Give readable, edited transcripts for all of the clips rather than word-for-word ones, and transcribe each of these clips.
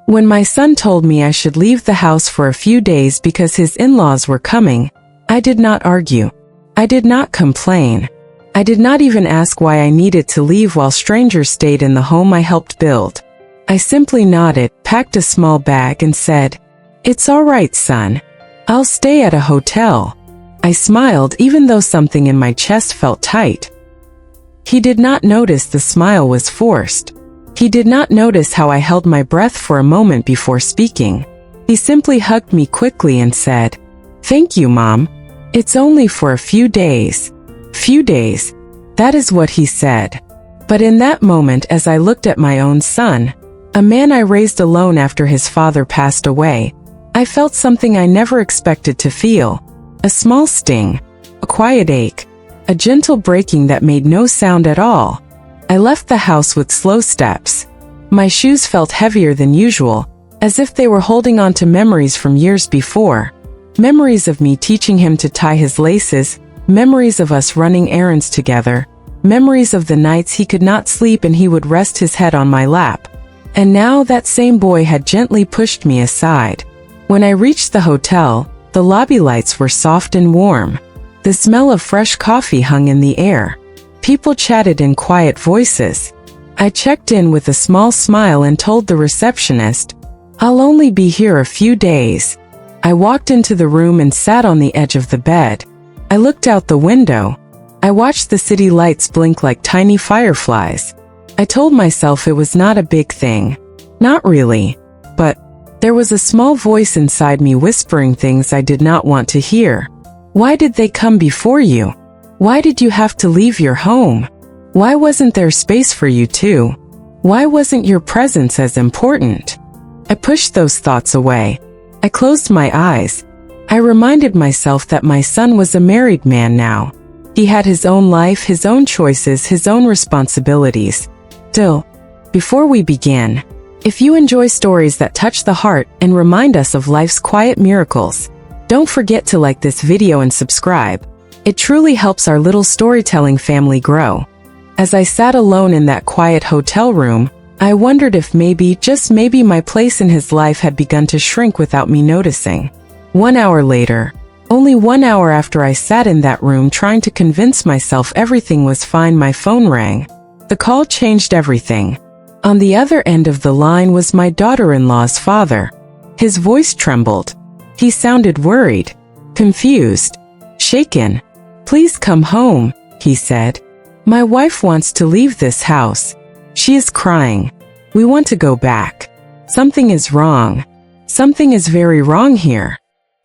When my son told me I should leave the house for a few days because his in-laws were coming, I did not argue. I did not complain. I did not even ask why I needed to leave while strangers stayed in the home I helped build. I simply nodded, packed a small bag and said, "It's all right, son. I'll stay at a hotel." I smiled even though something in my chest felt tight. He did not notice the smile was forced. He did not notice how I held my breath for a moment before speaking. He simply hugged me quickly and said, "Thank you, Mom. It's only for a few days." Few days. That is what he said. But in that moment, as I looked at my own son, a man I raised alone after his father passed away, I felt something I never expected to feel. A small sting, a quiet ache, a gentle breaking that made no sound at all. I left the house with slow steps. My shoes felt heavier than usual, as if they were holding on to memories from years before. Memories of me teaching him to tie his laces, memories of us running errands together, memories of the nights he could not sleep and he would rest his head on my lap. And now that same boy had gently pushed me aside. When I reached the hotel, the lobby lights were soft and warm. The smell of fresh coffee hung in the air. People chatted in quiet voices. I checked in with a small smile and told the receptionist, "I'll only be here a few days." I walked into the room and sat on the edge of the bed. I looked out the window. I watched the city lights blink like tiny fireflies. I told myself it was not a big thing. Not really. But there was a small voice inside me whispering things I did not want to hear. Why did they come before you? Why did you have to leave your home? Why wasn't there space for you too? Why wasn't your presence as important? I pushed those thoughts away. I closed my eyes. I reminded myself that my son was a married man now. He had his own life, his own choices, his own responsibilities. Still, before we begin, if you enjoy stories that touch the heart and remind us of life's quiet miracles, don't forget to like this video and subscribe. It truly helps our little storytelling family grow. As I sat alone in that quiet hotel room, I wondered if maybe, just maybe, my place in his life had begun to shrink without me noticing. 1 hour later, only 1 hour after I sat in that room trying to convince myself everything was fine, my phone rang. The call changed everything. On the other end of the line was my daughter-in-law's father. His voice trembled. He sounded worried, confused, shaken. "Please come home," he said. "My wife wants to leave this house. She is crying. We want to go back. Something is wrong. Something is very wrong here."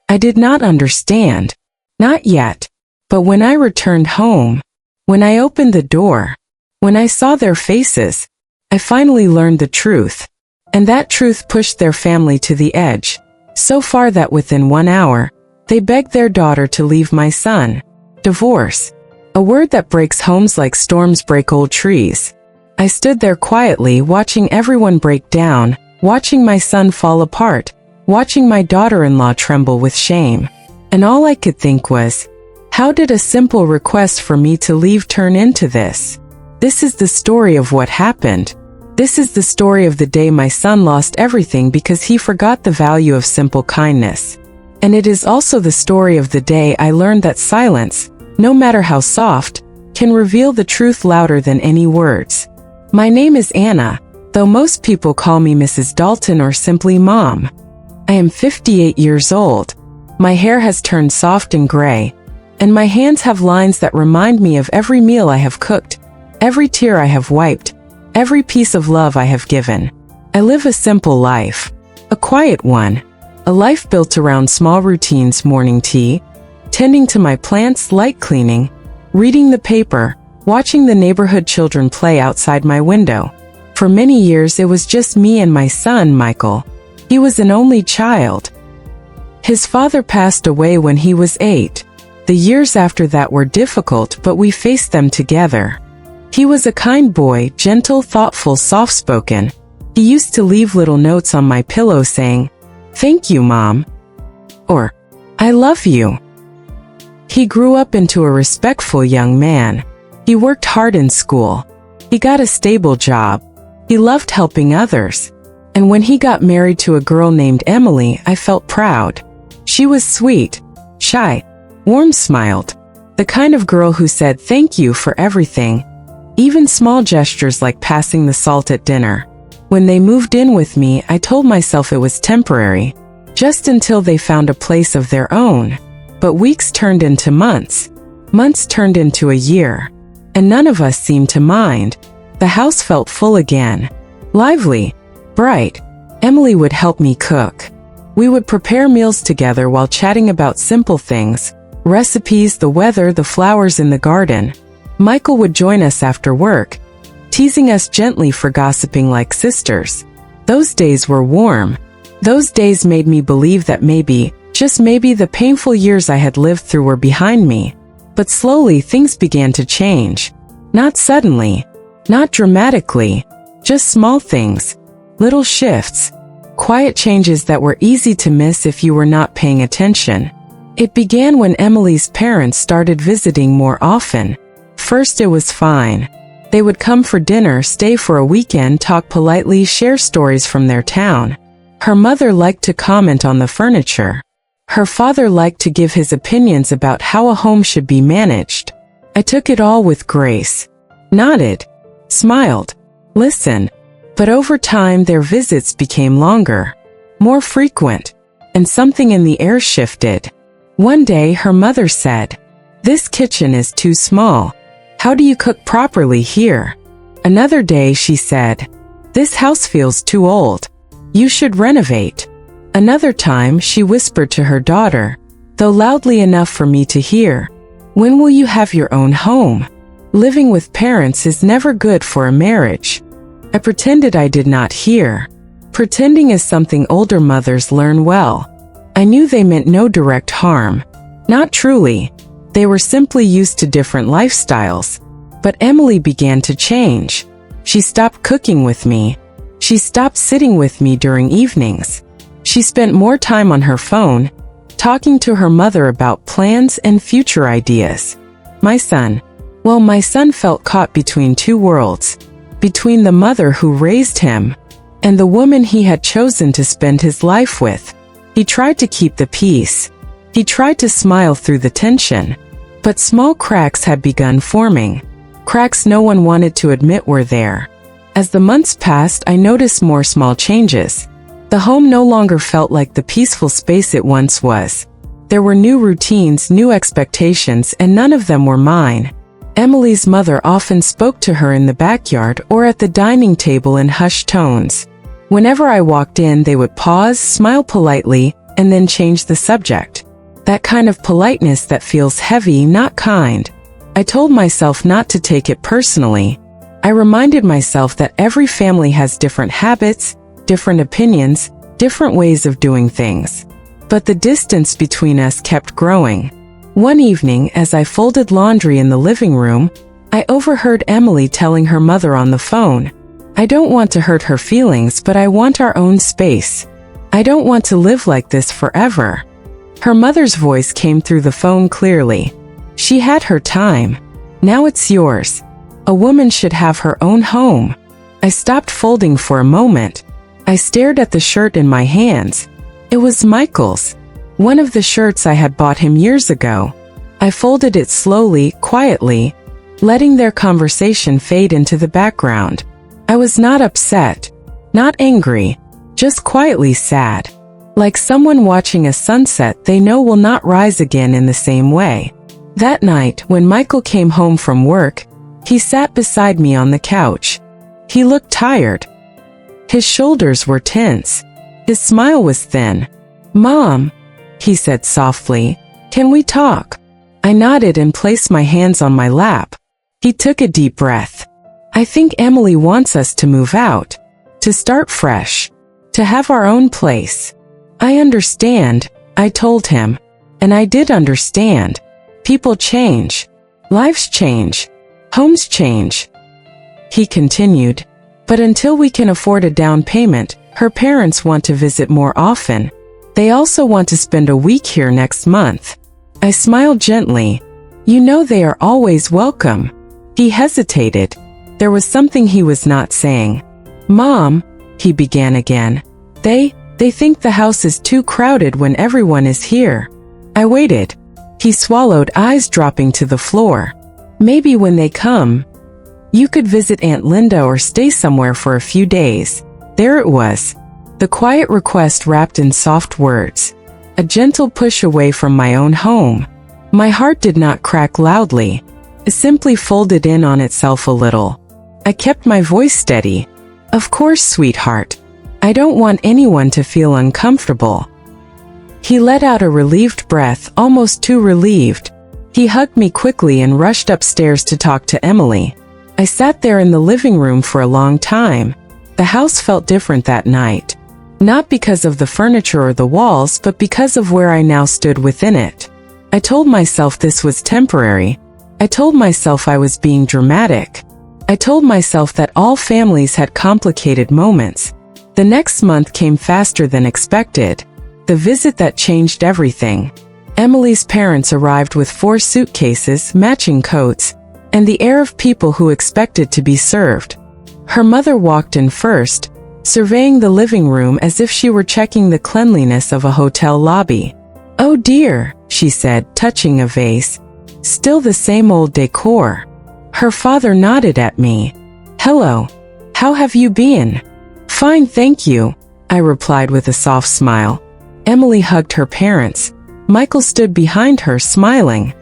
I did not understand. Not yet. But when I returned home, when I opened the door, when I saw their faces, I finally learned the truth. And that truth pushed their family to the edge. So far that within 1 hour, they begged their daughter to leave my son. Divorce. A word that breaks homes like storms break old trees. I stood there quietly watching everyone break down, watching my son fall apart, watching my daughter-in-law tremble with shame. And all I could think was, how did a simple request for me to leave turn into this? This is the story of what happened. This is the story of the day my son lost everything because he forgot the value of simple kindness. And it is also the story of the day I learned that silence, no matter how soft, can reveal the truth louder than any words. My name is Anna, though most people call me Mrs. Dalton or simply Mom. I am 58 years old. My hair has turned soft and gray, and my hands have lines that remind me of every meal I have cooked, every tear I have wiped, every piece of love I have given. I live a simple life, a quiet one, a life built around small routines: morning tea, tending to my plants, light cleaning, reading the paper, watching the neighborhood children play outside my window. For many years it was just me and my son, Michael. He was an only child. His father passed away when he was 8. The years after that were difficult, but we faced them together. He was a kind boy, gentle, thoughtful, soft-spoken. He used to leave little notes on my pillow saying, "Thank you, Mom," or "I love you." He grew up into a respectful young man. He worked hard in school. He got a stable job. He loved helping others. And when he got married to a girl named Emily, I felt proud. She was sweet, shy, warm-smiled, the kind of girl who said thank you for everything, even small gestures like passing the salt at dinner. When they moved in with me, I told myself it was temporary, just until they found a place of their own. But weeks turned into months. Months turned into a year. And none of us seemed to mind. The house felt full again. Lively. Bright. Emily would help me cook. We would prepare meals together while chatting about simple things, recipes, the weather, the flowers in the garden. Michael would join us after work, teasing us gently for gossiping like sisters. Those days were warm. Those days made me believe that maybe, just maybe, the painful years I had lived through were behind me. But slowly things began to change. Not suddenly, not dramatically, just small things, little shifts, quiet changes that were easy to miss if you were not paying attention. It began when Emily's parents started visiting more often. First it was fine. They would come for dinner, stay for a weekend, talk politely, share stories from their town. Her mother liked to comment on the furniture. Her father liked to give his opinions about how a home should be managed. I took it all with grace. Nodded. Smiled. Listened. But over time their visits became longer, more frequent, and something in the air shifted. One day her mother said, "This kitchen is too small. How do you cook properly here?" Another day she said, "This house feels too old. You should renovate." Another time she whispered to her daughter, though loudly enough for me to hear, "When will you have your own home? Living with parents is never good for a marriage." I pretended I did not hear. Pretending is something older mothers learn well. I knew they meant no direct harm. Not truly. They were simply used to different lifestyles. But Emily began to change. She stopped cooking with me. She stopped sitting with me during evenings. She spent more time on her phone, talking to her mother about plans and future ideas. My son felt caught between two worlds, between the mother who raised him and the woman he had chosen to spend his life with. He tried to keep the peace. He tried to smile through the tension. But small cracks had begun forming. Cracks no one wanted to admit were there. As the months passed, I noticed more small changes. The home no longer felt like the peaceful space it once was. There were new routines, new expectations, and none of them were mine. Emily's mother often spoke to her in the backyard or at the dining table in hushed tones. Whenever I walked in, they would pause, smile politely, and then change the subject. That kind of politeness that feels heavy, not kind. I told myself not to take it personally. I reminded myself that every family has different habits, different opinions, different ways of doing things. But the distance between us kept growing. One evening, as I folded laundry in the living room, I overheard Emily telling her mother on the phone, "I don't want to hurt her feelings, but I want our own space. I don't want to live like this forever." Her mother's voice came through the phone clearly. She had her time. Now it's yours. A woman should have her own home. I stopped folding for a moment. I stared at the shirt in my hands. It was Michael's. One of the shirts I had bought him years ago. I folded it slowly, quietly, letting their conversation fade into the background. I was not upset, not angry, just quietly sad. Like someone watching a sunset they know will not rise again in the same way. That night, when Michael came home from work, he sat beside me on the couch. He looked tired. His shoulders were tense. His smile was thin. "Mom," he said softly, "can we talk?" I nodded and placed my hands on my lap. He took a deep breath. "I think Emily wants us to move out, to start fresh, to have our own place." "I understand," I told him. And I did understand. People change. Lives change. Homes change. He continued. "But until we can afford a down payment, her parents want to visit more often. They also want to spend a week here next month." I smiled gently. "You know they are always welcome." He hesitated. There was something he was not saying. "Mom," he began again. They think the house is too crowded when everyone is here. I waited. He swallowed, eyes dropping to the floor. Maybe when they come, you could visit Aunt Linda or stay somewhere for a few days. There it was. The quiet request wrapped in soft words. A gentle push away from my own home. My heart did not crack loudly. It simply folded in on itself a little. I kept my voice steady. Of course, sweetheart. I don't want anyone to feel uncomfortable. He let out a relieved breath, almost too relieved. He hugged me quickly and rushed upstairs to talk to Emily. I sat there in the living room for a long time. The house felt different that night. Not because of the furniture or the walls, but because of where I now stood within it. I told myself this was temporary. I told myself I was being dramatic. I told myself that all families had complicated moments. The next month came faster than expected. The visit that changed everything. Emily's parents arrived with 4 suitcases, matching coats, and the air of people who expected to be served. Her mother walked in first, surveying the living room as if she were checking the cleanliness of a hotel lobby. "Oh dear," she said, touching a vase. "Still the same old decor." Her father nodded at me. "Hello. How have you been?" "Fine, thank you," I replied with a soft smile. Emily hugged her parents. Michael stood behind her, smiling.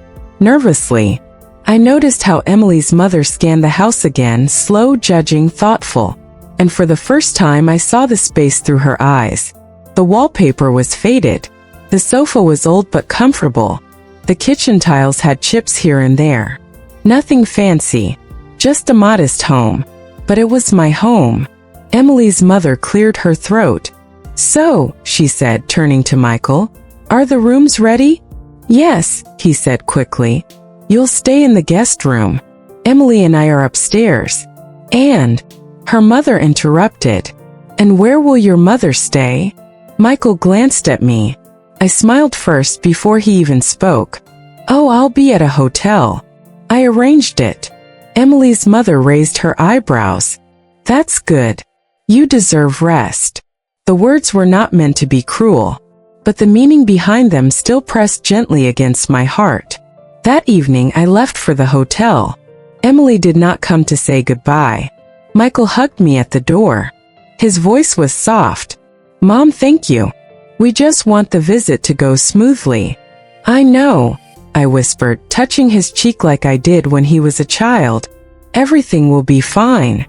Nervously, I noticed how Emily's mother scanned the house again, slow, judging, thoughtful. And for the first time I saw the space through her eyes. The wallpaper was faded. The sofa was old but comfortable. The kitchen tiles had chips here and there. Nothing fancy, just a modest home. But it was my home. Emily's mother cleared her throat. "So," she said, turning to Michael, "are the rooms ready?" "Yes," he said quickly. "You'll stay in the guest room. Emily and I are upstairs." "And," her mother interrupted, "and where will your mother stay?" Michael glanced at me. I smiled first before he even spoke. "Oh, I'll be at a hotel. I arranged it." Emily's mother raised her eyebrows. "That's good. You deserve rest." The words were not meant to be cruel, but the meaning behind them still pressed gently against my heart. That evening I left for the hotel. Emily did not come to say goodbye. Michael hugged me at the door. His voice was soft. "Mom, thank you. We just want the visit to go smoothly." "I know," I whispered, touching his cheek like I did when he was a child. "Everything will be fine."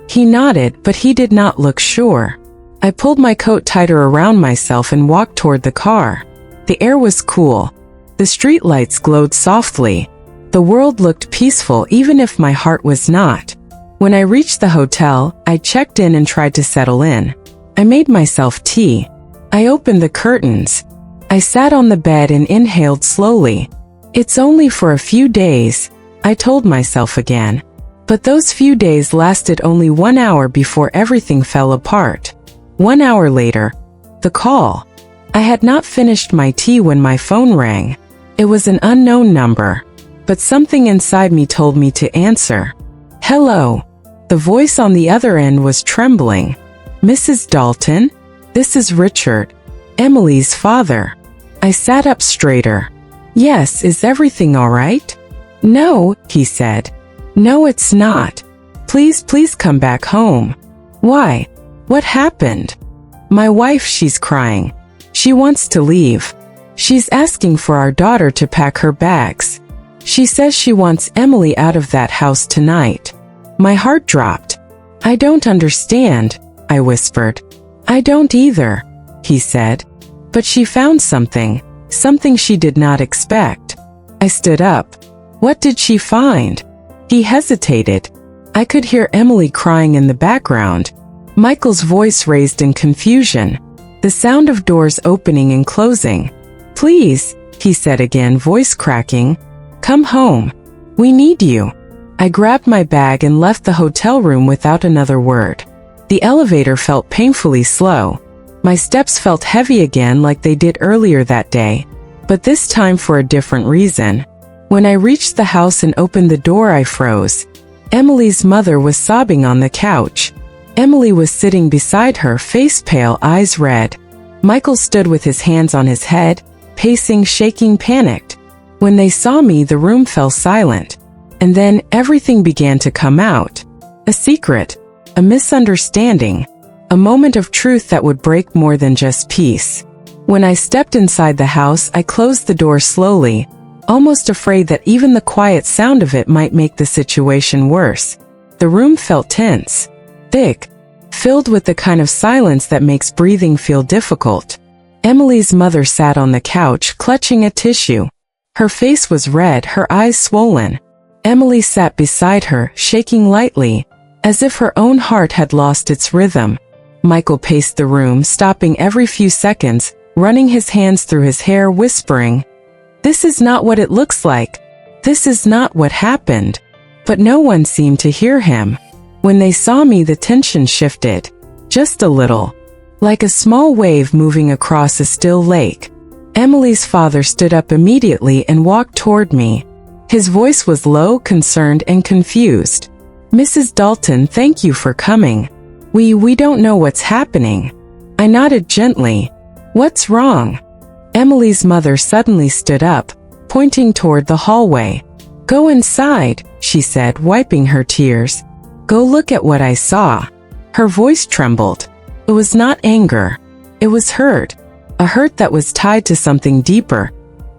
He nodded, but he did not look sure. I pulled my coat tighter around myself and walked toward the car. The air was cool. The streetlights glowed softly. The world looked peaceful even if my heart was not. When I reached the hotel, I checked in and tried to settle in. I made myself tea. I opened the curtains. I sat on the bed and inhaled slowly. "It's only for a few days," I told myself again. But those few days lasted only 1 hour before everything fell apart. 1 hour later, the call. I had not finished my tea when my phone rang. It was an unknown number, but something inside me told me to answer. "Hello." The voice on the other end was trembling. "Mrs. Dalton? This is Richard, Emily's father." I sat up straighter. "Yes, is everything all right?" "No," he said. "No, it's not. Please come back home." "Why? What happened?" "My wife, she's crying. She wants to leave. She's asking for our daughter to pack her bags. She says she wants Emily out of that house tonight." My heart dropped. "I don't understand," I whispered. "I don't either," he said. "But she found something she did not expect." I stood up. "What did she find?" He hesitated. I could hear Emily crying in the background. Michael's voice raised in confusion. The sound of doors opening and closing. "Please," he said again, voice cracking. "Come home. We need you." I grabbed my bag and left the hotel room without another word. The elevator felt painfully slow. My steps felt heavy again like they did earlier that day, but this time for a different reason. When I reached the house and opened the door, I froze. Emily's mother was sobbing on the couch. Emily was sitting beside her, face pale, eyes red. Michael stood with his hands on his head, pacing, shaking, panicked. When they saw me, the room fell silent. And then everything began to come out. A secret, a misunderstanding, a moment of truth that would break more than just peace. When I stepped inside the house, I closed the door slowly, almost afraid that even the quiet sound of it might make the situation worse. The room felt tense, thick, filled with the kind of silence that makes breathing feel difficult. Emily's mother sat on the couch, clutching a tissue. Her face was red, her eyes swollen. Emily sat beside her, shaking lightly, as if her own heart had lost its rhythm. Michael paced the room, stopping every few seconds, running his hands through his hair, whispering, "This is not what it looks like. This is not what happened." But no one seemed to hear him. When they saw me, the tension shifted, just a little, like a small wave moving across a still lake. Emily's father stood up immediately and walked toward me. His voice was low, concerned, and confused. "Mrs. Dalton, thank you for coming. We don't know what's happening." I nodded gently. "What's wrong?" Emily's mother suddenly stood up, pointing toward the hallway. "Go inside," she said, wiping her tears. "Go look at what I saw." Her voice trembled. It was not anger. It was hurt. A hurt that was tied to something deeper,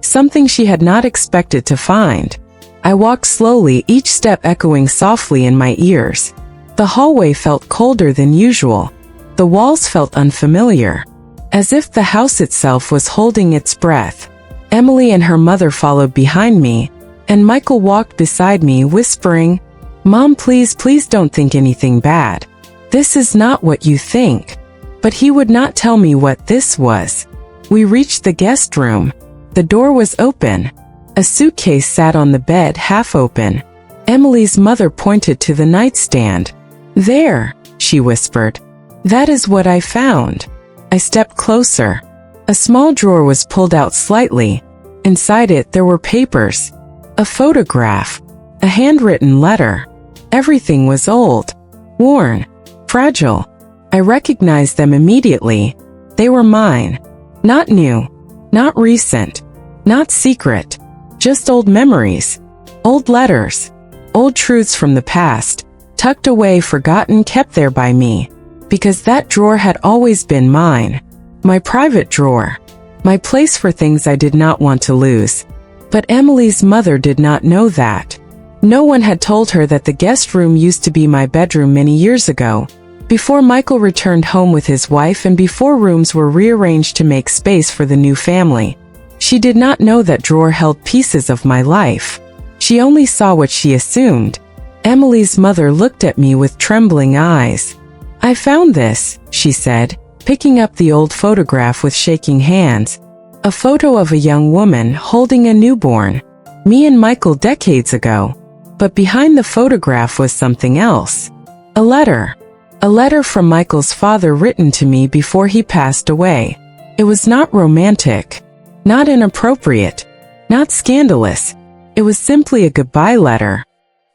something she had not expected to find. I walked slowly, each step echoing softly in my ears. The hallway felt colder than usual. The walls felt unfamiliar, as if the house itself was holding its breath. Emily and her mother followed behind me, and Michael walked beside me, whispering, "Mom, please don't think anything bad. This is not what you think." But he would not tell me what this was. We reached the guest room. The door was open. A suitcase sat on the bed, half open. Emily's mother pointed to the nightstand. "There," she whispered. "That is what I found." I stepped closer. A small drawer was pulled out slightly. Inside it there were papers, a photograph, a handwritten letter. Everything was old, worn, fragile. I recognized them immediately. They were mine. Not new, not recent, not secret. Just old memories, old letters, old truths from the past, tucked away, forgotten, kept there by me. Because that drawer had always been mine. My private drawer. My place for things I did not want to lose. But Emily's mother did not know that. No one had told her that the guest room used to be my bedroom many years ago, before Michael returned home with his wife and before rooms were rearranged to make space for the new family. She did not know that drawer held pieces of my life. She only saw what she assumed. Emily's mother looked at me with trembling eyes. "I found this," she said, picking up the old photograph with shaking hands. A photo of a young woman holding a newborn. Me and Michael decades ago. But behind the photograph was something else. A letter. A letter from Michael's father written to me before he passed away. It was not romantic, not inappropriate, not scandalous. It was simply a goodbye letter.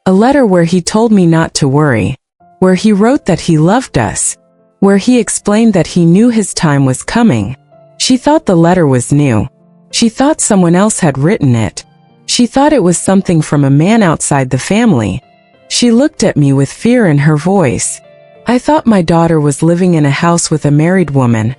A letter where he told me not to worry, where he wrote that he loved us, where he explained that he knew his time was coming. She thought the letter was new. She thought someone else had written it. She thought it was something from a man outside the family. She looked at me with fear in her voice. I thought my daughter was living in a house with a married woman.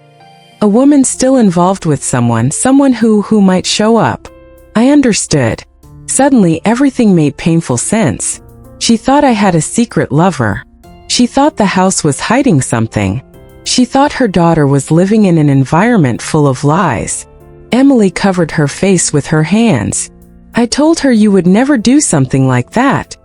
A woman still involved with someone who might show up. I understood. Suddenly everything made painful sense. She thought I had a secret lover. She thought the house was hiding something. She thought her daughter was living in an environment full of lies. Emily covered her face with her hands. "I told her you would never do something like that,"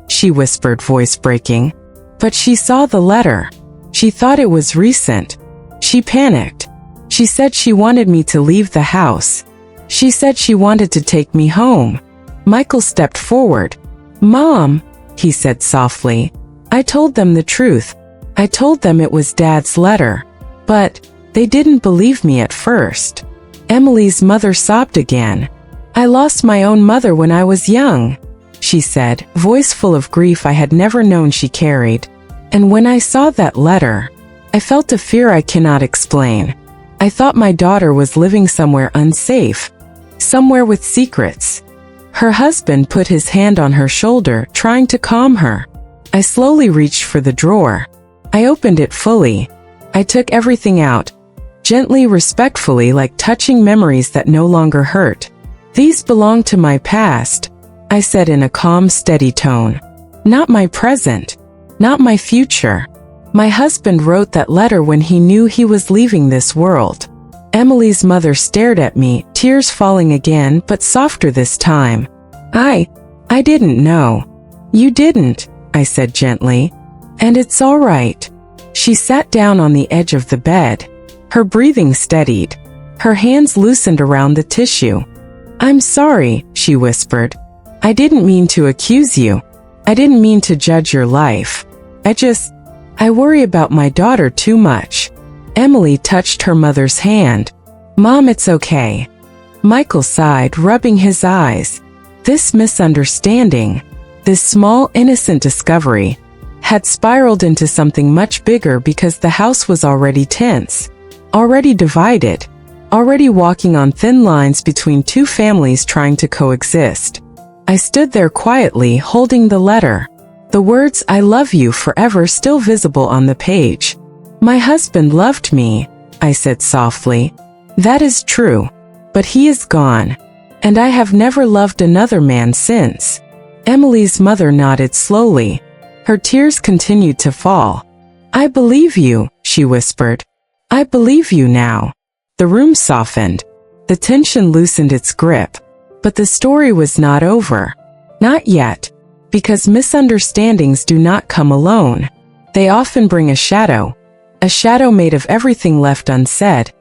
she whispered, voice breaking. But she saw the letter. She thought it was recent. She panicked. She said she wanted me to leave the house. She said she wanted to take me home. Michael stepped forward. "Mom," he said softly, "I told them the truth. I told them it was Dad's letter. But they didn't believe me at first." Emily's mother sobbed again. "I lost my own mother when I was young," she said, voice full of grief I had never known she carried. And when I saw that letter, I felt a fear I cannot explain. I thought my daughter was living somewhere unsafe, somewhere with secrets. Her husband put his hand on her shoulder, trying to calm her. I slowly reached for the drawer. I opened it fully. I took everything out, gently, respectfully, like touching memories that no longer hurt. "These belong to my past," I said in a calm, steady tone. "Not my present. Not my future. My husband wrote that letter when he knew he was leaving this world." Emily's mother stared at me, tears falling again, but softer this time. I didn't know." "You didn't," I said gently. "And it's all right." She sat down on the edge of the bed. Her breathing steadied. Her hands loosened around the tissue. "I'm sorry," she whispered. "I didn't mean to accuse you. I didn't mean to judge your life. I worry about my daughter too much." Emily touched her mother's hand. "Mom, it's okay." Michael sighed, rubbing his eyes. This misunderstanding, this small, innocent discovery, had spiraled into something much bigger because the house was already tense, already divided, already walking on thin lines between two families trying to coexist. I stood there quietly, holding the letter, the words "I love you forever" still visible on the page. "My husband loved me," I said softly. "That is true. But he is gone. And I have never loved another man since." Emily's mother nodded slowly. Her tears continued to fall. "I believe you," she whispered. "I believe you now." The room softened. The tension loosened its grip. But the story was not over. Not yet. Because misunderstandings do not come alone. They often bring a shadow made of everything left unsaid,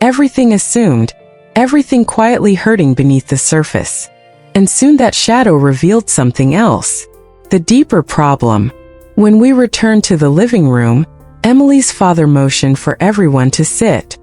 everything assumed, everything quietly hurting beneath the surface. And soon that shadow revealed something else. The deeper problem. When we returned to the living room, Emily's father motioned for everyone to sit.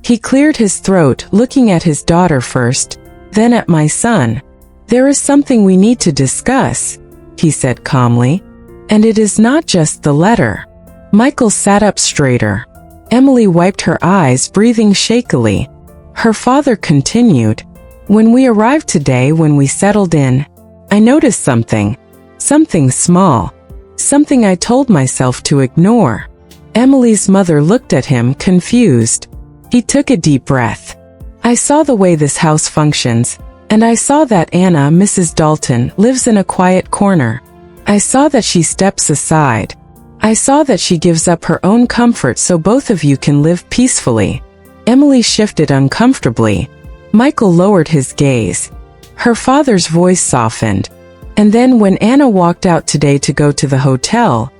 He cleared his throat, looking at his daughter first, then at my son. "There is something we need to discuss," he said calmly. "And it is not just the letter." Michael sat up straighter. Emily wiped her eyes, breathing shakily. Her father continued. "When we arrived today, when we settled in, I noticed something small, something I told myself to ignore." Emily's mother looked at him, confused. He took a deep breath. "I saw the way this house functions, and I saw that Anna, Mrs. Dalton, lives in a quiet corner. I saw that she steps aside. I saw that she gives up her own comfort so both of you can live peacefully." Emily shifted uncomfortably. Michael lowered his gaze. Her father's voice softened. "And then when Anna walked out today to go to the hotel,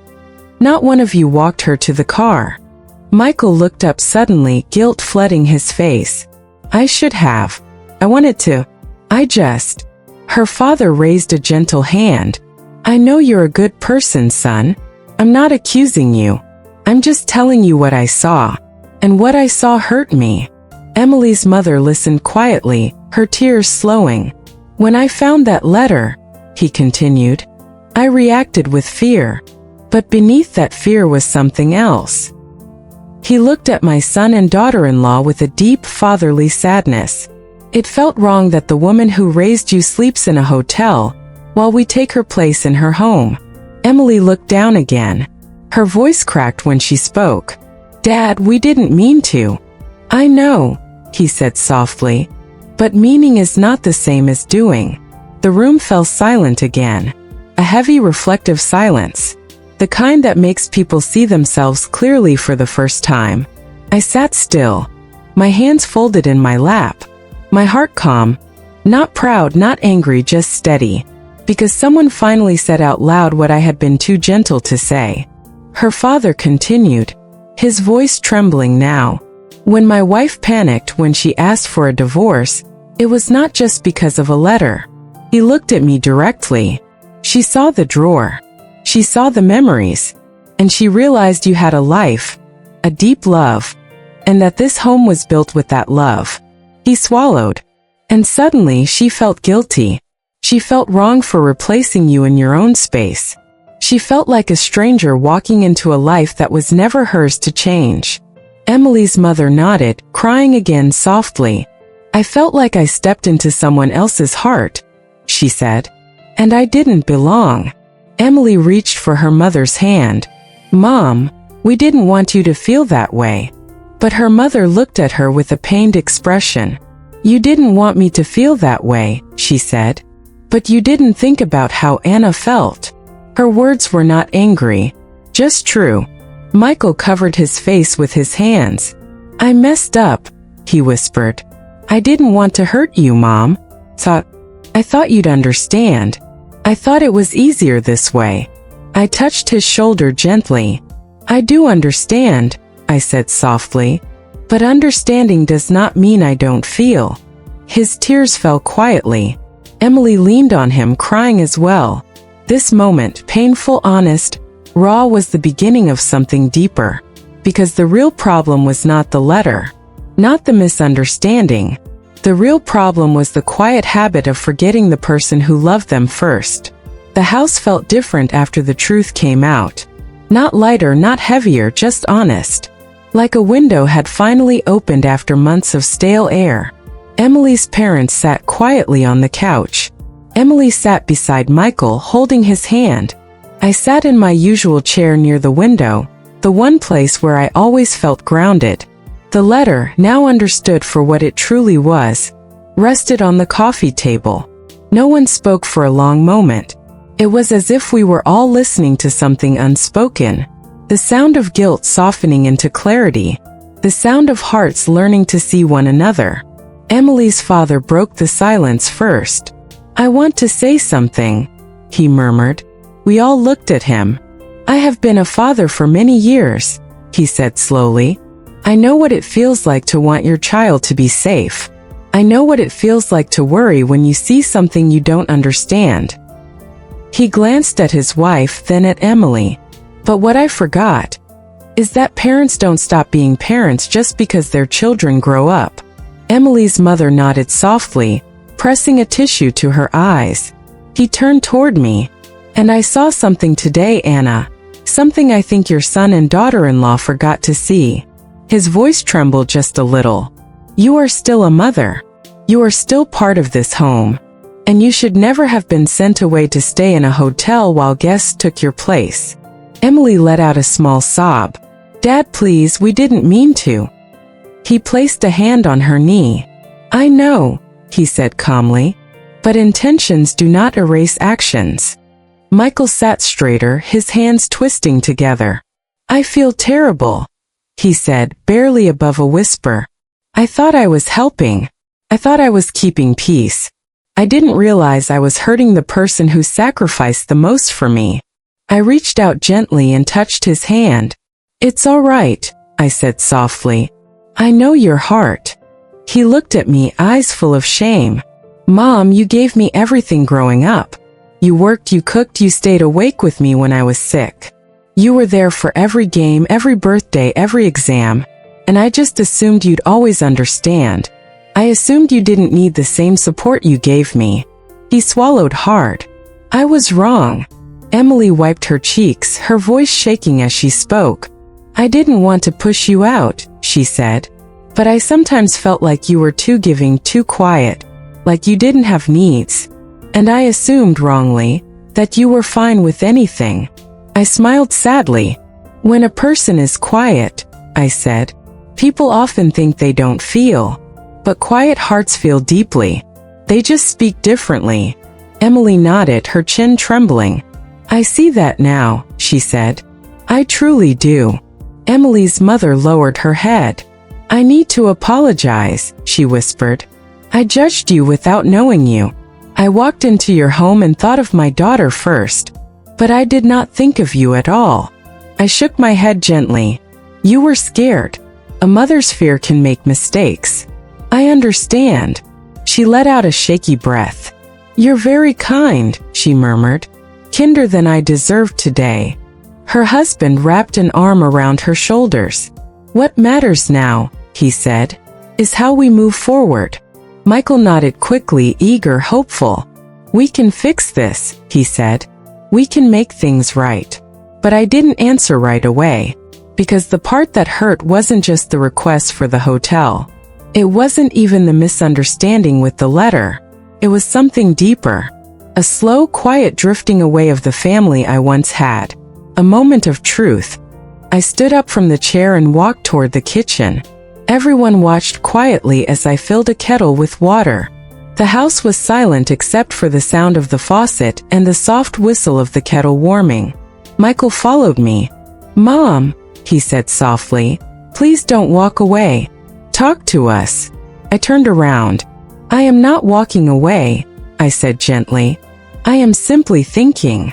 not one of you walked her to the car." Michael looked up suddenly, guilt flooding his face. "I should have. I wanted to. Her father raised a gentle hand. "I know you're a good person, son. I'm not accusing you. I'm just telling you what I saw. And what I saw hurt me." Emily's mother listened quietly, her tears slowing. "When I found that letter," he continued, "I reacted with fear. But beneath that fear was something else." He looked at my son and daughter-in-law with a deep fatherly sadness. "It felt wrong that the woman who raised you sleeps in a hotel, while we take her place in her home." Emily looked down again. Her voice cracked when she spoke. "Dad, we didn't mean to." "I know," he said softly. "But meaning is not the same as doing." The room fell silent again. A heavy, reflective silence. The kind that makes people see themselves clearly for the first time. I sat still, my hands folded in my lap, my heart calm, not proud, not angry, just steady. Because someone finally said out loud what I had been too gentle to say. Her father continued, his voice trembling now. "When my wife panicked when she asked for a divorce, it was not just because of a letter." He looked at me directly. "She saw the drawer. She saw the memories. And she realized you had a life, a deep love, and that this home was built with that love." He swallowed. "And suddenly she felt guilty. She felt wrong for replacing you in your own space. She felt like a stranger walking into a life that was never hers to change. Emily's mother nodded, crying again softly. I felt like I stepped into someone else's heart, she said. And I didn't belong. Emily reached for her mother's hand. Mom, we didn't want you to feel that way. But her mother looked at her with a pained expression. You didn't want me to feel that way, she said. But you didn't think about how Anna felt. Her words were not angry, just true. Michael covered his face with his hands. I messed up, he whispered. I didn't want to hurt you, Mom. I thought you'd understand. I thought it was easier this way. I touched his shoulder gently. I do understand, I said softly. But understanding does not mean I don't feel. His tears fell quietly. Emily leaned on him, crying as well. This moment, painful, honest, raw, was the beginning of something deeper. Because the real problem was not the letter, not the misunderstanding. The real problem was the quiet habit of forgetting the person who loved them first. The house felt different after the truth came out. Not lighter, not heavier, just honest. Like a window had finally opened after months of stale air. Emily's parents sat quietly on the couch. Emily sat beside Michael, holding his hand. I sat in my usual chair near the window, the one place where I always felt grounded. The letter, now understood for what it truly was, rested on the coffee table. No one spoke for a long moment. It was as if we were all listening to something unspoken. The sound of guilt softening into clarity. The sound of hearts learning to see one another. Emily's father broke the silence first. I want to say something, he murmured. We all looked at him. I have been a father for many years, he said slowly. I know what it feels like to want your child to be safe. I know what it feels like to worry when you see something you don't understand. He glanced at his wife, then at Emily. But what I forgot is that parents don't stop being parents just because their children grow up. Emily's mother nodded softly, pressing a tissue to her eyes. He turned toward me. And I saw something today, Anna. Something I think your son and daughter-in-law forgot to see. His voice trembled just a little. You are still a mother. You are still part of this home. And you should never have been sent away to stay in a hotel while guests took your place. Emily let out a small sob. Dad, please, we didn't mean to. He placed a hand on her knee. I know, he said calmly. But intentions do not erase actions. Michael sat straighter, his hands twisting together. I feel terrible, he said, barely above a whisper. I thought I was helping. I thought I was keeping peace. I didn't realize I was hurting the person who sacrificed the most for me. I reached out gently and touched his hand. It's all right, I said softly. I know your heart. He looked at me, eyes full of shame. Mom, you gave me everything growing up. You worked, you cooked, you stayed awake with me when I was sick. You were there for every game, every birthday, every exam. And I just assumed you'd always understand. I assumed you didn't need the same support you gave me. He swallowed hard. I was wrong. Emily wiped her cheeks, her voice shaking as she spoke. I didn't want to push you out, she said. But I sometimes felt like you were too giving, too quiet. Like you didn't have needs. And I assumed wrongly that you were fine with anything. I smiled sadly. When a person is quiet, I said, people often think they don't feel. But quiet hearts feel deeply. They just speak differently. Emily nodded, her chin trembling. I see that now, she said. I truly do. Emily's mother lowered her head. I need to apologize, she whispered. I judged you without knowing you. I walked into your home and thought of my daughter first. But I did not think of you at all. I shook my head gently. You were scared. A mother's fear can make mistakes. I understand. She let out a shaky breath. You're very kind, she murmured. Kinder than I deserved today. Her husband wrapped an arm around her shoulders. What matters now, he said, is how we move forward. Michael nodded quickly, eager, hopeful. We can fix this, he said. We can make things right. But I didn't answer right away. Because the part that hurt wasn't just the request for the hotel. It wasn't even the misunderstanding with the letter. It was something deeper. A slow, quiet drifting away of the family I once had. A moment of truth. I stood up from the chair and walked toward the kitchen. Everyone watched quietly as I filled a kettle with water. The house was silent except for the sound of the faucet and the soft whistle of the kettle warming. Michael followed me. "Mom," he said softly, "please don't walk away. Talk to us." I turned around. "I am not walking away," I said gently. "I am simply thinking."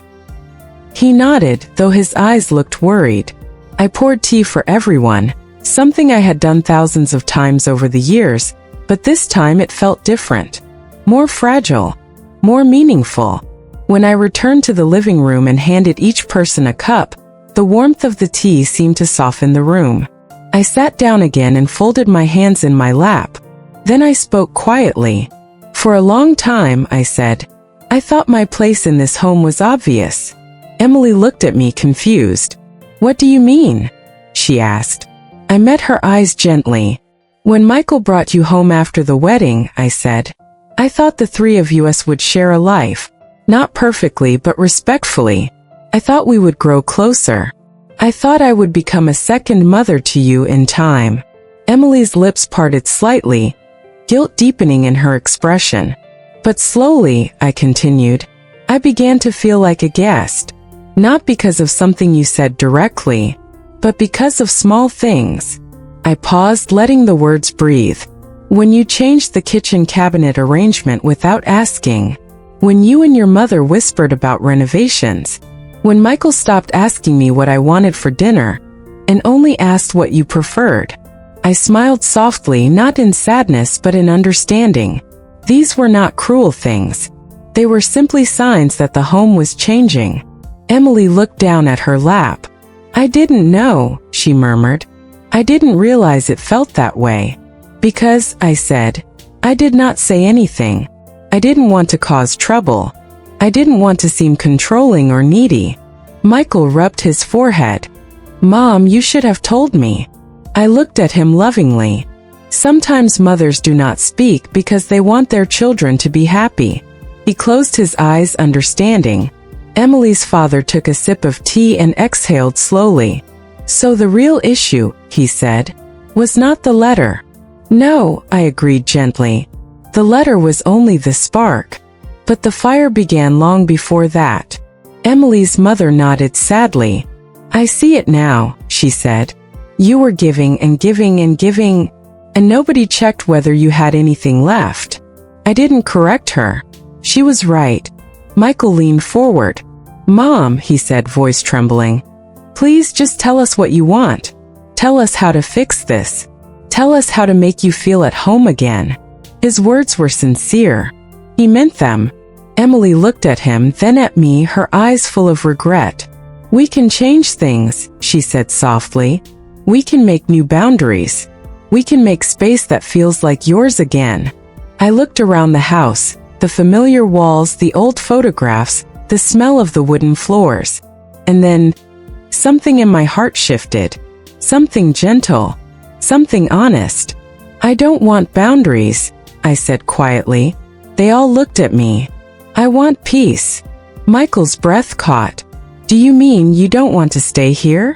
He nodded, though his eyes looked worried. I poured tea for everyone, something I had done thousands of times over the years, but this time it felt different. More fragile. More meaningful. When I returned to the living room and handed each person a cup, the warmth of the tea seemed to soften the room. I sat down again and folded my hands in my lap. Then I spoke quietly. "For a long time," I said, "I thought my place in this home was obvious." Emily looked at me confused. "What do you mean?" she asked. I met her eyes gently. "When Michael brought you home after the wedding," I said, "I thought the three of us would share a life. Not perfectly, but respectfully. I thought we would grow closer. I thought I would become a second mother to you in time." Emily's lips parted slightly, guilt deepening in her expression. "But slowly," I continued, "I began to feel like a guest. Not because of something you said directly, but because of small things." I paused, letting the words breathe. "When you changed the kitchen cabinet arrangement without asking. When you and your mother whispered about renovations. When Michael stopped asking me what I wanted for dinner, and only asked what you preferred." I smiled softly, not in sadness but in understanding. These were not cruel things. They were simply signs that the home was changing. Emily looked down at her lap. "I didn't know," she murmured. "I didn't realize it felt that way." "Because," I said, "I did not say anything. I didn't want to cause trouble. I didn't want to seem controlling or needy." Michael rubbed his forehead. "Mom, you should have told me." I looked at him lovingly. Sometimes mothers do not speak because they want their children to be happy. He closed his eyes, understanding. Emily's father took a sip of tea and exhaled slowly. "So the real issue," he said, "was not the letter." "No," I agreed gently. "The letter was only the spark. But the fire began long before that." Emily's mother nodded sadly. "I see it now," she said. "You were giving and giving and giving, and nobody checked whether you had anything left." I didn't correct her. She was right. Michael leaned forward. "Mom," he said, voice trembling, "please just tell us what you want. Tell us how to fix this. Tell us how to make you feel at home again." His words were sincere. He meant them. Emily looked at him, then at me, her eyes full of regret. "We can change things," she said softly. "We can make new boundaries. We can make space that feels like yours again." I looked around the house, the familiar walls, the old photographs, the smell of the wooden floors. And then, something in my heart shifted. Something gentle. Something honest. "I don't want boundaries," I said quietly. They all looked at me. "I want peace." Michael's breath caught. "Do you mean you don't want to stay here?"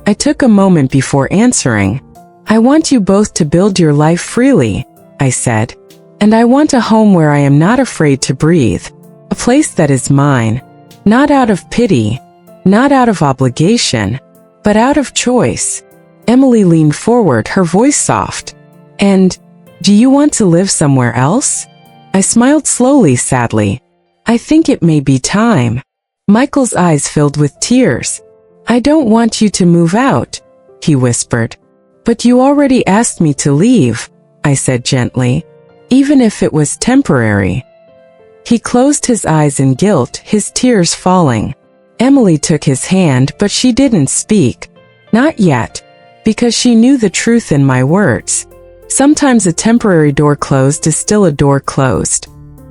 I took a moment before answering. "I want you both to build your life freely," I said. "And I want a home where I am not afraid to breathe. A place that is mine. Not out of pity. Not out of obligation. But out of choice." Emily leaned forward, her voice soft. "And, do you want to live somewhere else?" I smiled slowly, sadly. "I think it may be time." Michael's eyes filled with tears. "I don't want you to move out," he whispered. "But you already asked me to leave," I said gently, "even if it was temporary." He closed his eyes in guilt, his tears falling. Emily took his hand, but she didn't speak. Not yet. Because she knew the truth in my words. Sometimes a temporary door closed is still a door closed.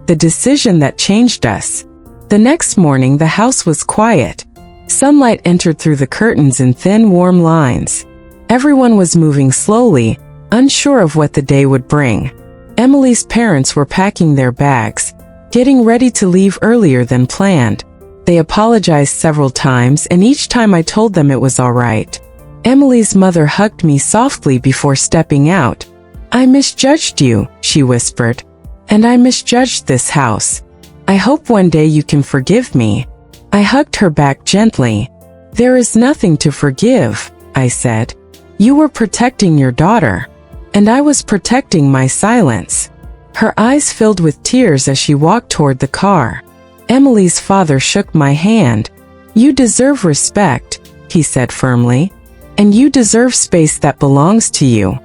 The decision that changed us. The next morning the house was quiet. Sunlight entered through the curtains in thin, warm lines. Everyone was moving slowly, unsure of what the day would bring. Emily's parents were packing their bags, getting ready to leave earlier than planned. They apologized several times, and each time I told them it was all right. Emily's mother hugged me softly before stepping out. "I misjudged you," she whispered. "And I misjudged this house. I hope one day you can forgive me." I hugged her back gently. "There is nothing to forgive," I said. "You were protecting your daughter, and I was protecting my silence." Her eyes filled with tears as she walked toward the car. Emily's father shook my hand. "You deserve respect," he said firmly. "And you deserve space that belongs to you."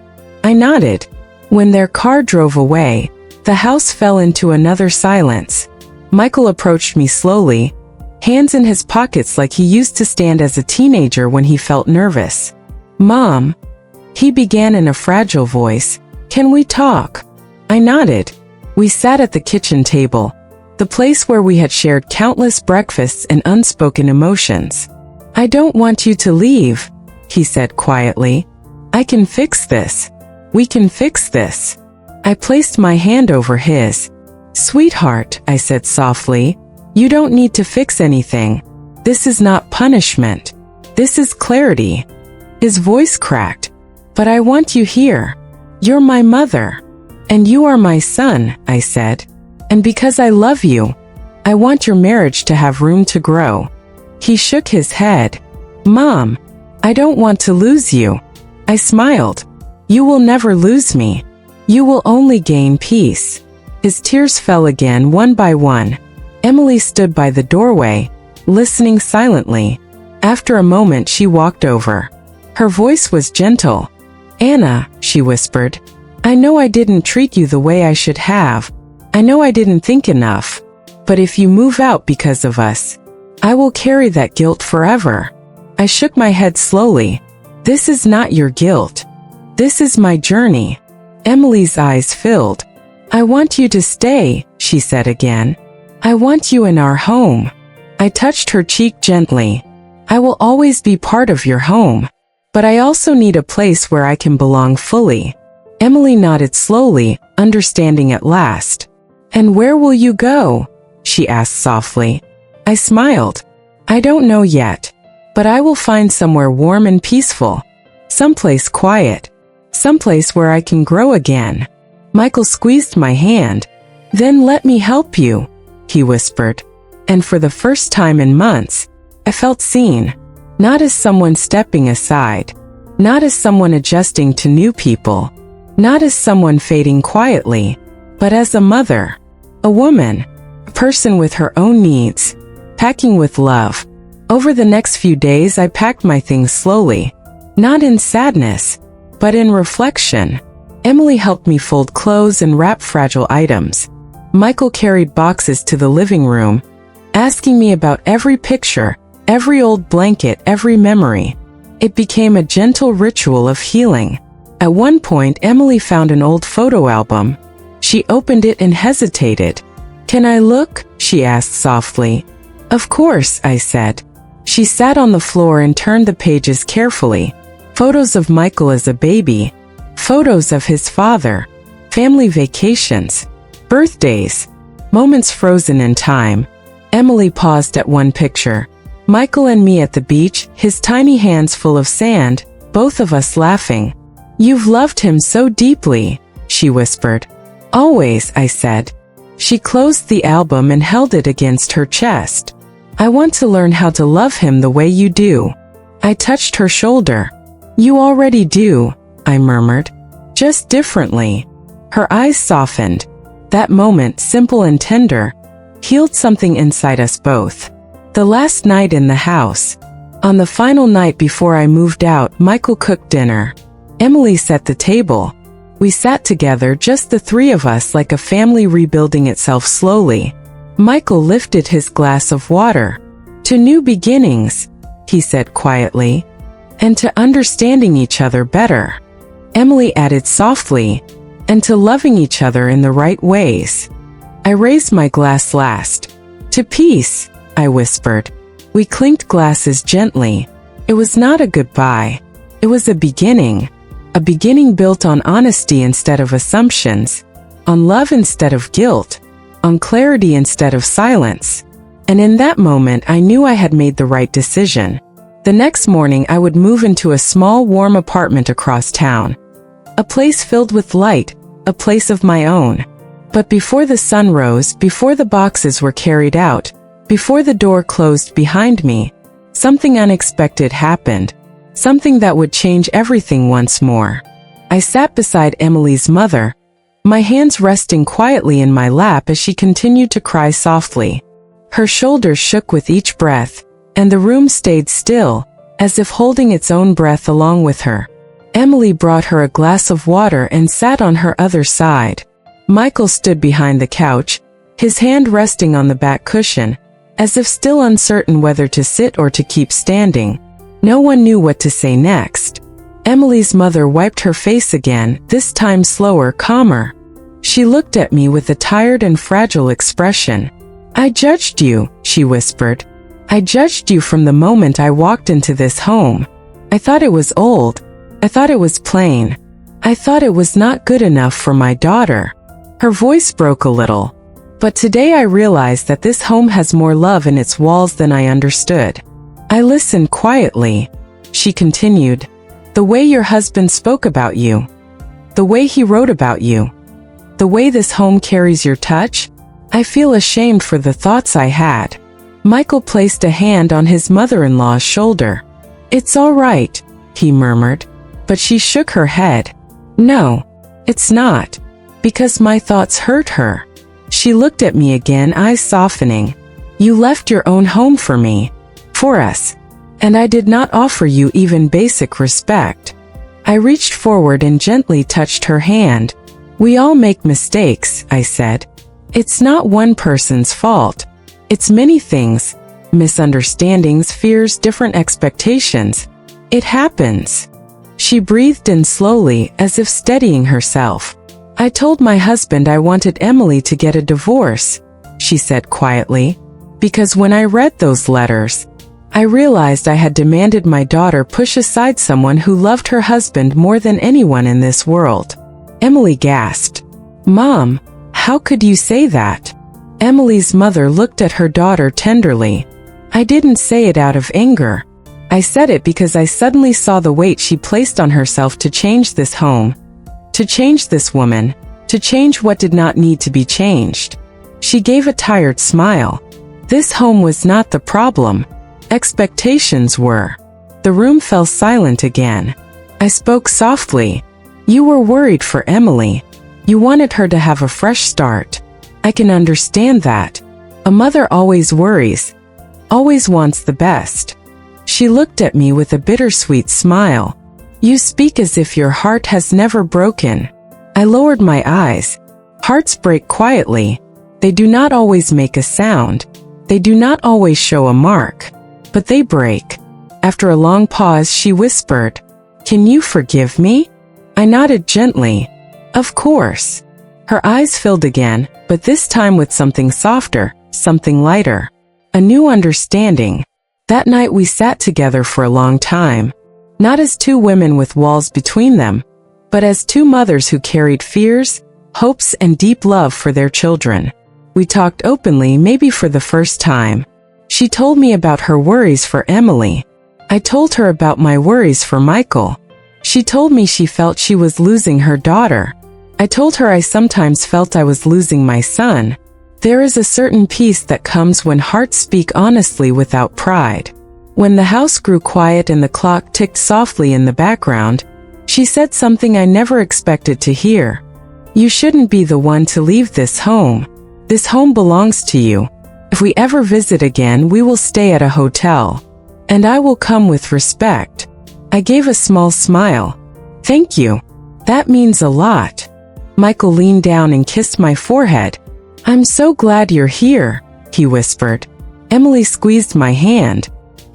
I nodded. When their car drove away, the house fell into another silence. Michael approached me slowly, hands in his pockets like he used to stand as a teenager when he felt nervous. "Mom," he began in a fragile voice, "can we talk?" I nodded. We sat at the kitchen table, the place where we had shared countless breakfasts and unspoken emotions. "I don't want you to leave," he said quietly. "I can fix this. We can fix this." I placed my hand over his. "Sweetheart," I said softly, "you don't need to fix anything. This is not punishment. This is clarity." His voice cracked. "But I want you here. You're my mother. And you are my son," I said. "And because I love you, I want your marriage to have room to grow." He shook his head. "Mom, I don't want to lose you." I smiled. "You will never lose me. You will only gain peace." His tears fell again one by one. Emily stood by the doorway, listening silently. After a moment she walked over. Her voice was gentle. "Anna," she whispered, "I know I didn't treat you the way I should have. I know I didn't think enough. But if you move out because of us, I will carry that guilt forever." I shook my head slowly. "This is not your guilt. This is my journey." Emily's eyes filled. "I want you to stay," she said again. "I want you in our home." I touched her cheek gently. "I will always be part of your home. But I also need a place where I can belong fully." Emily nodded slowly, understanding at last. "And where will you go?" she asked softly. I smiled. "I don't know yet. But I will find somewhere warm and peaceful. Someplace quiet. Someplace where I can grow again." Michael squeezed my hand. "Then let me help you," he whispered. And for the first time in months, I felt seen. Not as someone stepping aside. Not as someone adjusting to new people. Not as someone fading quietly. But as a mother. A woman. A person with her own needs. Packing with love. Over the next few days I packed my things slowly. Not in sadness, but in reflection. Emily helped me fold clothes and wrap fragile items. Michael carried boxes to the living room, asking me about every picture, every old blanket, every memory. It became a gentle ritual of healing. At one point, Emily found an old photo album. She opened it and hesitated. "Can I look?" she asked softly. "Of course," I said. She sat on the floor and turned the pages carefully. Photos of Michael as a baby. Photos of his father. Family vacations. Birthdays. Moments frozen in time. Emily paused at one picture. Michael and me at the beach, his tiny hands full of sand, both of us laughing. "You've loved him so deeply," she whispered. "Always," I said. She closed the album and held it against her chest. "I want to learn how to love him the way you do." I touched her shoulder. "You already do," I murmured. "Just differently." Her eyes softened. That moment, simple and tender, healed something inside us both. The last night in the house. On the final night before I moved out, Michael cooked dinner. Emily set the table. We sat together, just the three of us, like a family rebuilding itself slowly. Michael lifted his glass of water. "To new beginnings," he said quietly, "and to understanding each other better." Emily added softly, "and to loving each other in the right ways." I raised my glass last. To peace, I whispered. We clinked glasses gently. It was not a goodbye. It was a beginning built on honesty instead of assumptions, on love instead of guilt, on clarity instead of silence. And in that moment, I knew I had made the right decision. The next morning, I would move into a small, warm apartment across town. A place filled with light, a place of my own. But before the sun rose, before the boxes were carried out, before the door closed behind me, something unexpected happened. Something that would change everything once more. I sat beside Emily's mother, my hands resting quietly in my lap as she continued to cry softly. Her shoulders shook with each breath, and the room stayed still, as if holding its own breath along with her. Emily brought her a glass of water and sat on her other side. Michael stood behind the couch, his hand resting on the back cushion, as if still uncertain whether to sit or to keep standing. No one knew what to say next. Emily's mother wiped her face again, this time slower, calmer. She looked at me with a tired and fragile expression. I judged you, she whispered. I judged you from the moment I walked into this home. I thought it was old. I thought it was plain. I thought it was not good enough for my daughter. Her voice broke a little. But today I realized that this home has more love in its walls than I understood. I listened quietly. She continued. The way your husband spoke about you. The way he wrote about you. The way this home carries your touch. I feel ashamed for the thoughts I had. Michael placed a hand on his mother-in-law's shoulder. It's all right, he murmured. But she shook her head. No, it's not. Because my thoughts hurt her. She looked at me again, eyes softening. You left your own home for me. For us. And I did not offer you even basic respect. I reached forward and gently touched her hand. We all make mistakes, I said. It's not one person's fault. It's many things. Misunderstandings, fears, different expectations. It happens. She breathed in slowly, as if steadying herself. I told my husband I wanted Emily to get a divorce, she said quietly. Because when I read those letters, I realized I had demanded my daughter push aside someone who loved her husband more than anyone in this world. Emily gasped. Mom, how could you say that? Emily's mother looked at her daughter tenderly. I didn't say it out of anger. I said it because I suddenly saw the weight she placed on herself to change this home, to change this woman, to change what did not need to be changed. She gave a tired smile. This home was not the problem. Expectations were. The room fell silent again. I spoke softly. You were worried for Emily. You wanted her to have a fresh start. I can understand that. A mother always worries, always wants the best. She looked at me with a bittersweet smile. You speak as if your heart has never broken. I lowered my eyes. Hearts break quietly. They do not always make a sound. They do not always show a mark. But they break. After a long pause, she whispered, Can you forgive me? I nodded gently. Of course. Her eyes filled again, but this time with something softer, something lighter. A new understanding. That night we sat together for a long time. Not as two women with walls between them, but as two mothers who carried fears, hopes, and deep love for their children. We talked openly, maybe for the first time. She told me about her worries for Emily. I told her about my worries for Michael. She told me she felt she was losing her daughter. I told her I sometimes felt I was losing my son. There is a certain peace that comes when hearts speak honestly without pride. When the house grew quiet and the clock ticked softly in the background, she said something I never expected to hear. You shouldn't be the one to leave this home. This home belongs to you. If we ever visit again, we will stay at a hotel. And I will come with respect. I gave a small smile. Thank you. That means a lot. Michael leaned down and kissed my forehead. I'm so glad you're here, he whispered. Emily squeezed my hand.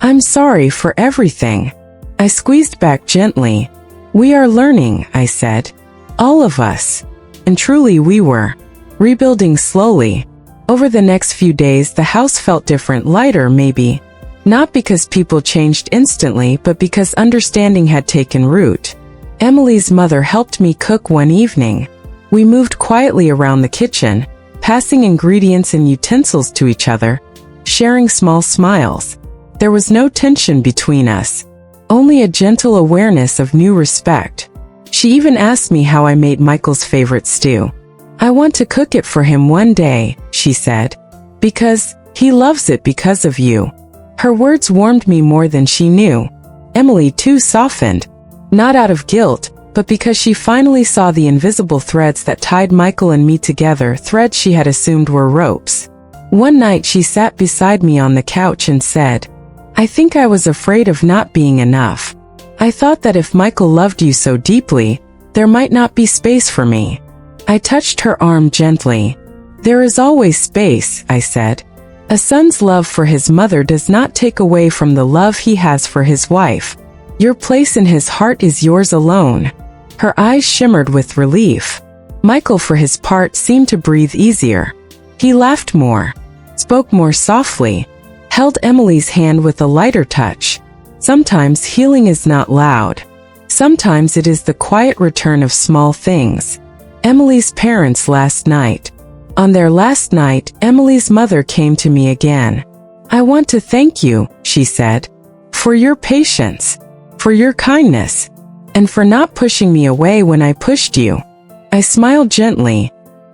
I'm sorry for everything. I squeezed back gently. We are learning, I said. All of us. And truly we were. Rebuilding slowly. Over the next few days, the house felt different, lighter maybe. Not because people changed instantly, but because understanding had taken root. Emily's mother helped me cook one evening. We moved quietly around the kitchen, passing ingredients and utensils to each other, sharing small smiles. There was no tension between us, only a gentle awareness of new respect. She even asked me how I made Michael's favorite stew. "I want to cook it for him one day," she said, "because he loves it because of you." Her words warmed me more than she knew. Emily too softened, not out of guilt, but because she finally saw the invisible threads that tied Michael and me together, threads she had assumed were ropes. One night she sat beside me on the couch and said, "I think I was afraid of not being enough. I thought that if Michael loved you so deeply, there might not be space for me." I touched her arm gently. "There is always space," I said. "A son's love for his mother does not take away from the love he has for his wife. Your place in his heart is yours alone." Her eyes shimmered with relief. Michael, for his part, seemed to breathe easier. He laughed more, spoke more softly, held Emily's hand with a lighter touch. Sometimes healing is not loud. Sometimes it is the quiet return of small things. Emily's parents last night. On their last night, Emily's mother came to me again. "I want to thank you," she said, "for your patience, for your kindness, and for not pushing me away when I pushed you." I smiled gently.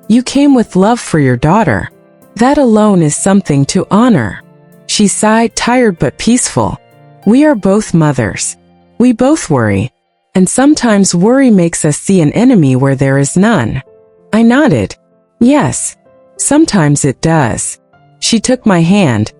"You came with love for your daughter. That alone is something to honor." She sighed, tired but peaceful. "We are both mothers. We both worry. And sometimes worry makes us see an enemy where there is none." I nodded. "Yes, sometimes it does." She took my hand,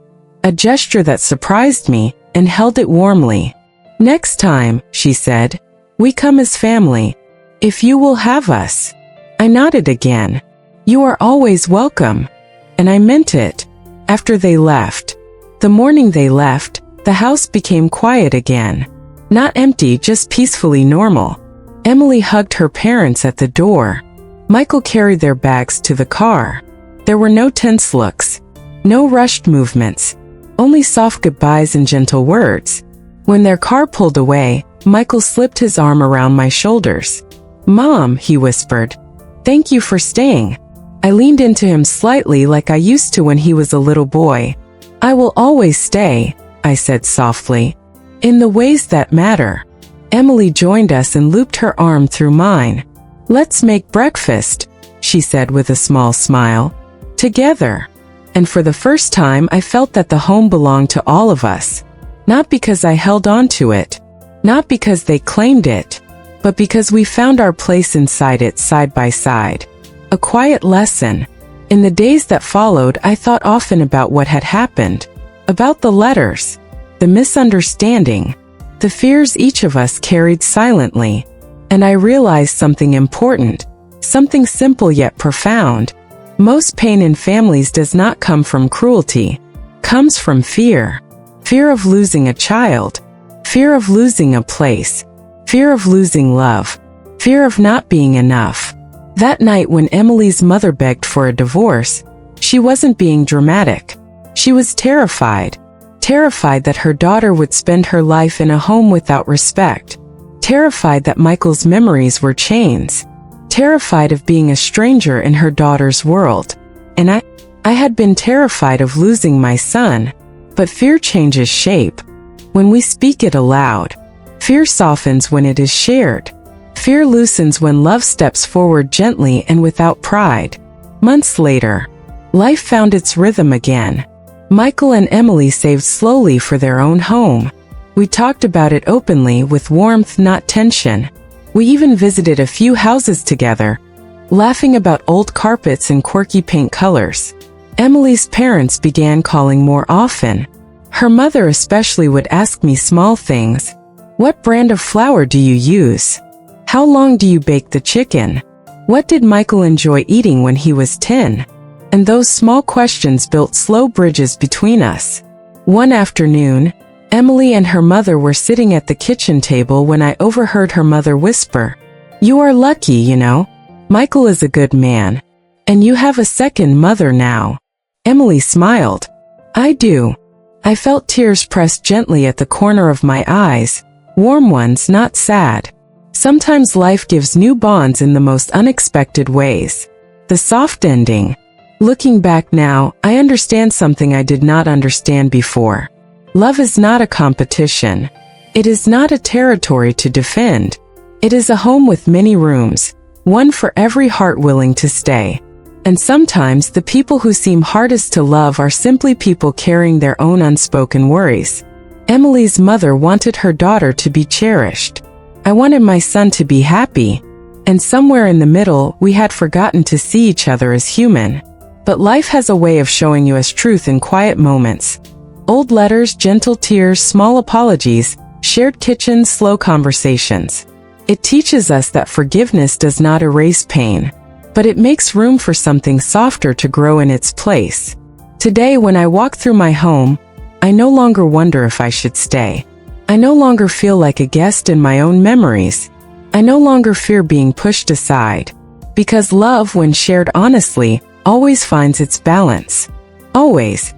a gesture that surprised me, and held it warmly. "Next time," she said, "we come as family, if you will have us." I nodded again. "You are always welcome." And I meant it. After they left, the morning they left, the house became quiet again. Not empty, just peacefully normal. Emily hugged her parents at the door. Michael carried their bags to the car. There were no tense looks, no rushed movements, only soft goodbyes and gentle words. When their car pulled away, Michael slipped his arm around my shoulders. "Mom," he whispered, "thank you for staying." I leaned into him slightly like I used to when he was a little boy. "I will always stay," I said softly, "in the ways that matter." Emily joined us and looped her arm through mine. "Let's make breakfast," she said with a small smile. "Together." And for the first time I felt that the home belonged to all of us. Not because I held on to it, not because they claimed it, but because we found our place inside it side by side. A quiet lesson. In the days that followed, I thought often about what had happened, about the letters, the misunderstanding, the fears each of us carried silently. And I realized something important, something simple yet profound. Most pain in families does not come from cruelty, comes from fear. Fear of losing a child, fear of losing a place, fear of losing love, fear of not being enough. That night when Emily's mother begged for a divorce, she wasn't being dramatic. She was terrified. Terrified that her daughter would spend her life in a home without respect. Terrified that Michael's memories were chains. Terrified of being a stranger in her daughter's world. And I had been terrified of losing my son. But fear changes shape when we speak it aloud. Fear softens when it is shared. Fear loosens when love steps forward gently and without pride. Months later, life found its rhythm again. Michael and Emily saved slowly for their own home. We talked about it openly with warmth, not tension. We even visited a few houses together, laughing about old carpets and quirky paint colors. Emily's parents began calling more often. Her mother especially would ask me small things. "What brand of flour do you use? How long do you bake the chicken? What did Michael enjoy eating when he was 10? And those small questions built slow bridges between us. One afternoon, Emily and her mother were sitting at the kitchen table when I overheard her mother whisper, "You are lucky, you know. Michael is a good man. And you have a second mother now." Emily smiled. I do. I felt tears pressed gently at the corner of my eyes, warm ones, not sad. Sometimes life gives new bonds in the most unexpected ways. The soft ending. Looking back now, I understand something I did not understand before. Love is not a competition. It is not a territory to defend. It is a home with many rooms, one for every heart willing to stay. And sometimes the people who seem hardest to love are simply people carrying their own unspoken worries. Emily's mother wanted her daughter to be cherished. I wanted my son to be happy. And somewhere in the middle, we had forgotten to see each other as human. But life has a way of showing you as truth in quiet moments. Old letters, gentle tears, small apologies, shared kitchens, slow conversations. It teaches us that forgiveness does not erase pain, but it makes room for something softer to grow in its place. Today, when I walk through my home, I no longer wonder if I should stay. I no longer feel like a guest in my own memories. I no longer fear being pushed aside. Because love, when shared honestly, always finds its balance. Always.